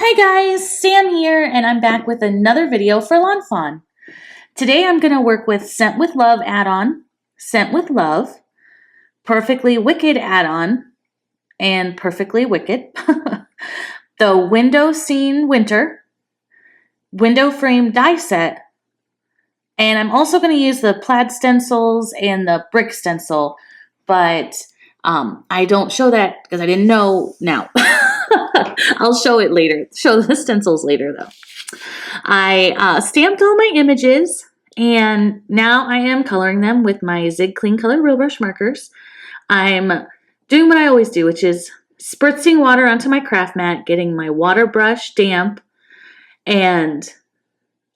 Hi guys, Sam here, and I'm back with another video for lawnfawn. Today I'm going to work with Scent with Love add-on, Scent with Love, Purrfectly Wicked add-on, and Purrfectly Wicked, the Window Scene Winter, Window Frame Die Set, and I'm also going to use the plaid stencils and the brick stencil, but I don't show that because I didn't know now. I'll show it later. Show the stencils later though. I stamped all my images and now I am coloring them with my Zig Clean Color Real Brush markers. I'm doing what I always do, which is spritzing water onto my craft mat, getting my water brush damp, and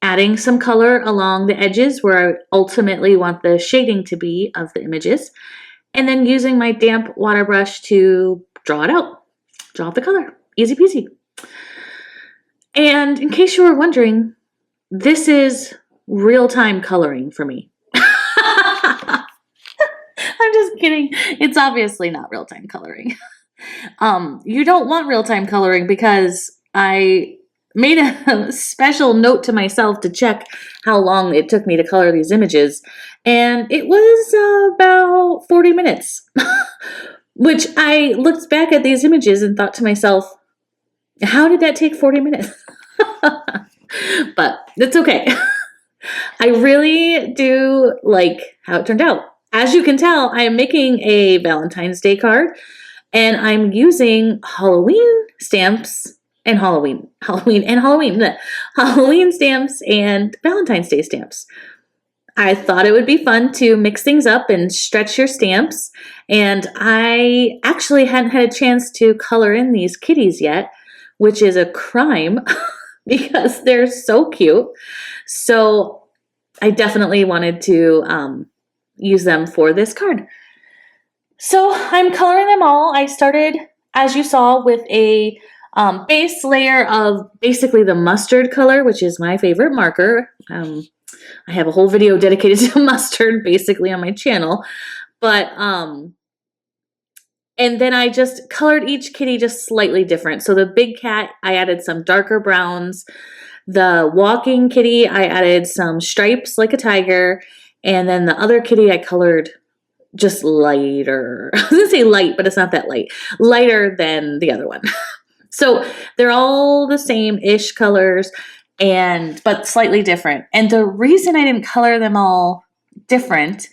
adding some color along the edges where I ultimately want the shading to be of the images, and then using my damp water brush to draw it out, draw out the color. Easy peasy. And in case you were wondering, this is real-time coloring for me. I'm just kidding. It's obviously not real-time coloring. You don't want real-time coloring because I made a special note to myself to check how long it took me to color these images, and it was about 40 minutes, which I looked back at these images and thought to myself, how did that take 40 minutes? But it's okay. I really do like how it turned out. As you can tell, I am making a Valentine's Day card, and I'm using Halloween stamps and Halloween stamps and Valentine's Day stamps. I thought it would be fun to mix things up and stretch your stamps, and I actually hadn't had a chance to color in these kitties yet, which is a crime because they're so cute. So I definitely wanted to use them for this card. So I'm coloring them all. I started, as you saw, with a base layer of basically the mustard color, which is my favorite marker. I have a whole video dedicated to mustard basically on my channel, but and then I just colored each kitty just slightly different. So the big cat, I added some darker browns. The walking kitty, I added some stripes like a tiger. And then the other kitty, I colored just lighter. I was going to say light, but it's not that light. Lighter than the other one. So they're all the same-ish colors, but slightly different. And the reason I didn't color them all different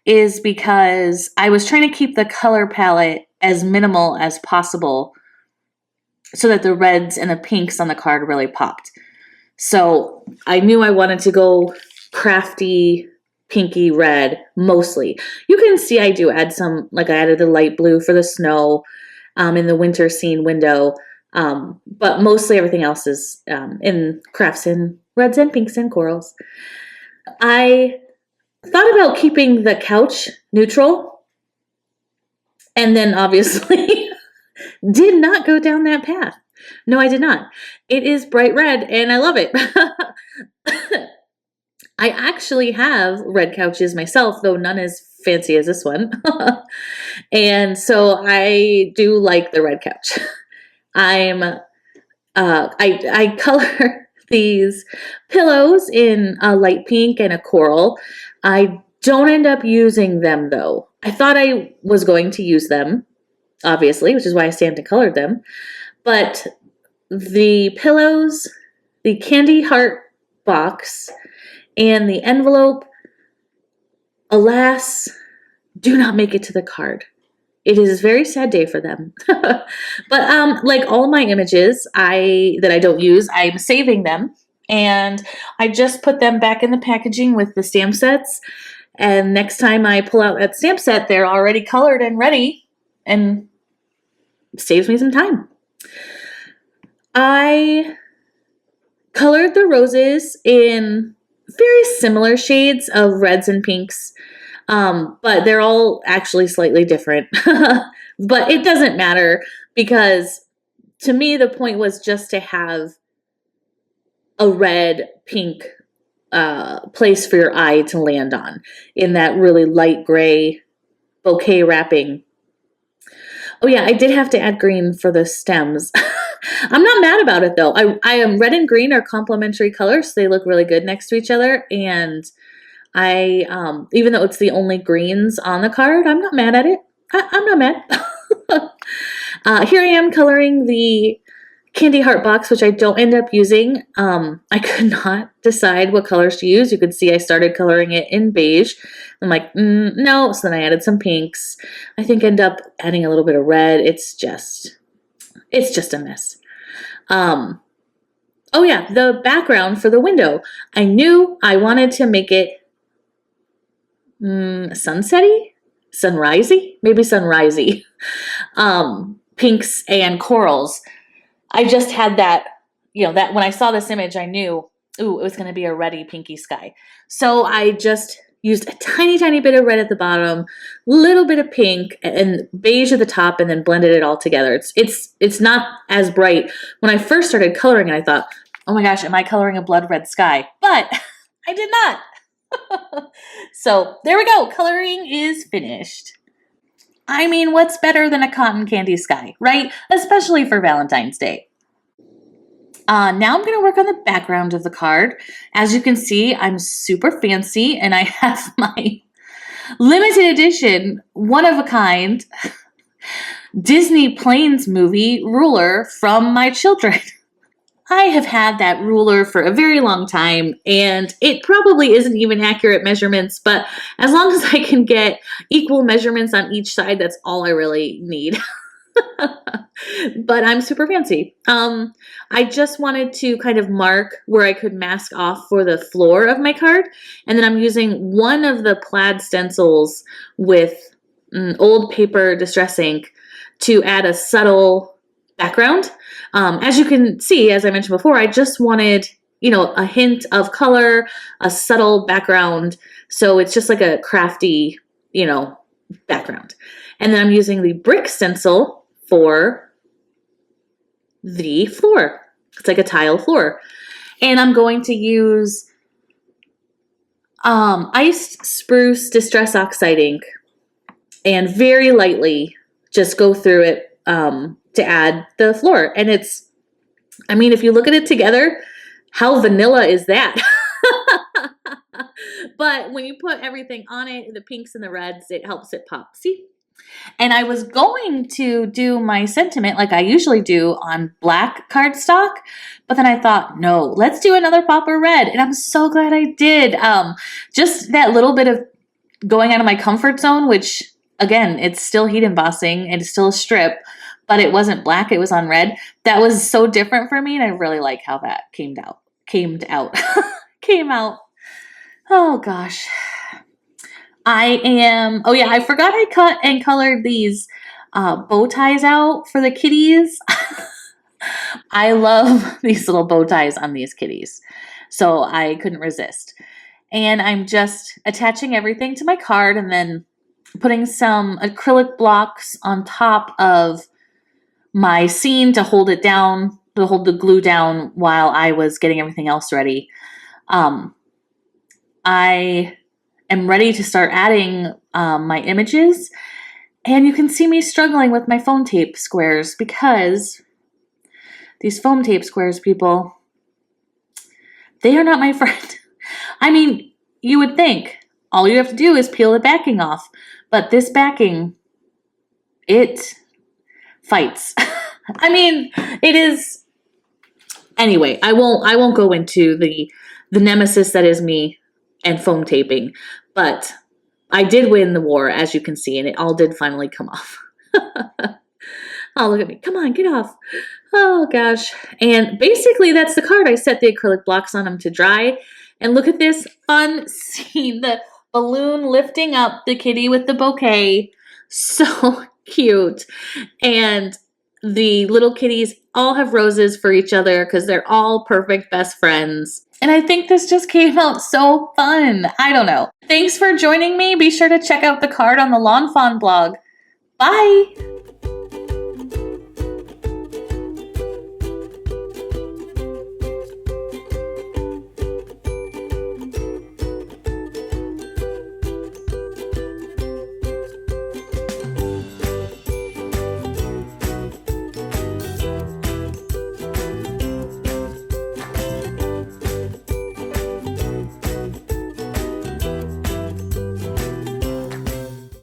is because I was trying to keep the color palette as minimal as possible so that the reds and the pinks on the card really popped. So I knew I wanted to go crafty, pinky red mostly. You can see I do add some, like I added the light blue for the snow in the winter scene window, but mostly everything else is in crafts in reds and pinks and corals. I thought about keeping the couch neutral, and then obviously did not go down that path. No, I did not. It is bright red and I love it. I actually have red couches myself, though none as fancy as this one. And so I do like the red couch. I color these pillows in a light pink and a coral. I don't end up using them though. I thought I was going to use them, obviously, which is why I stamped and colored them. But the pillows, the candy heart box, and the envelope, alas, do not make it to the card. It is a very sad day for them. But like all my images that I don't use, I'm saving them. And I just put them back in the packaging with the stamp sets. And next time I pull out that stamp set, they're already colored and ready. And it saves me some time. I colored the roses in very similar shades of reds and pinks. But they're all actually slightly different. But it doesn't matter because to me the point was just to have a red pink place for your eye to land on in that really light gray bouquet wrapping. Oh yeah, I did have to add green for the stems. I'm not mad about it though. I am red and green are complementary colors, so they look really good next to each other. And I even though it's the only greens on the card, I'm not mad at it. I'm not mad. Here I am coloring the candy heart box, which I don't end up using. I could not decide what colors to use. You could see I started coloring it in beige. I'm like, no. So then I added some pinks. I think end up adding a little bit of red. It's just a mess. Oh yeah, the background for the window. I knew I wanted to make it sunsetty, sunrisey, maybe sunrisey. Pinks and corals. I just had that, that when I saw this image, I knew, ooh, it was going to be a reddy pinky sky. So I just used a tiny, tiny bit of red at the bottom, little bit of pink and beige at the top, and then blended it all together. It's not as bright. When I first started coloring it, I thought, oh my gosh, am I coloring a blood red sky? But I did not. So there we go. Coloring is finished. I mean, what's better than a cotton candy sky, right? Especially for Valentine's Day. Now I'm going to work on the background of the card. As you can see, I'm super fancy and I have my limited edition, one of a kind, Disney Plains movie ruler from my children. I have had that ruler for a very long time, and it probably isn't even accurate measurements, but as long as I can get equal measurements on each side, that's all I really need. But I'm super fancy. I just wanted to kind of mark where I could mask off for the floor of my card, and then I'm using one of the plaid stencils with old paper distress ink to add a subtle background. As you can see, as I mentioned before, I just wanted, a hint of color, a subtle background. So it's just like a crafty, background. And then I'm using the brick stencil for the floor. It's like a tile floor. And I'm going to use iced spruce distress oxide ink and very lightly just go through it to add the floor. And if you look at it together, how vanilla is that? But when you put everything on it, the pinks and the reds, it helps it pop. See? And I was going to do my sentiment like I usually do on black cardstock, but then I thought, no, let's do another pop of red. And I'm so glad I did. Just that little bit of going out of my comfort zone, which again, it's still heat embossing and it's still a strip, but it wasn't black, it was on red. That was so different for me, and I really like how that came out. Oh gosh. I forgot I cut and colored these bow ties out for the kitties. I love these little bow ties on these kitties, so I couldn't resist. And I'm just attaching everything to my card and then putting some acrylic blocks on top of my scene to hold it down, to hold the glue down while I was getting everything else ready. I am ready to start adding my images, and you can see me struggling with my foam tape squares because these foam tape squares, people, they are not my friend. I mean, you would think all you have to do is peel the backing off, but this backing, it fights. I mean, it is. Anyway, I won't go into the nemesis that is me and foam taping, but I did win the war, as you can see, and it all did finally come off. Oh, look at me. Come on, get off. Oh, gosh. And basically, that's the card. I set the acrylic blocks on them to dry. And look at this fun scene. The balloon lifting up the kitty with the bouquet. So cute. And the little kitties all have roses for each other because they're all perfect best friends. And I think this just came out so fun. I don't know. Thanks for joining me. Be sure to check out the card on the Lawnfawn blog. Bye!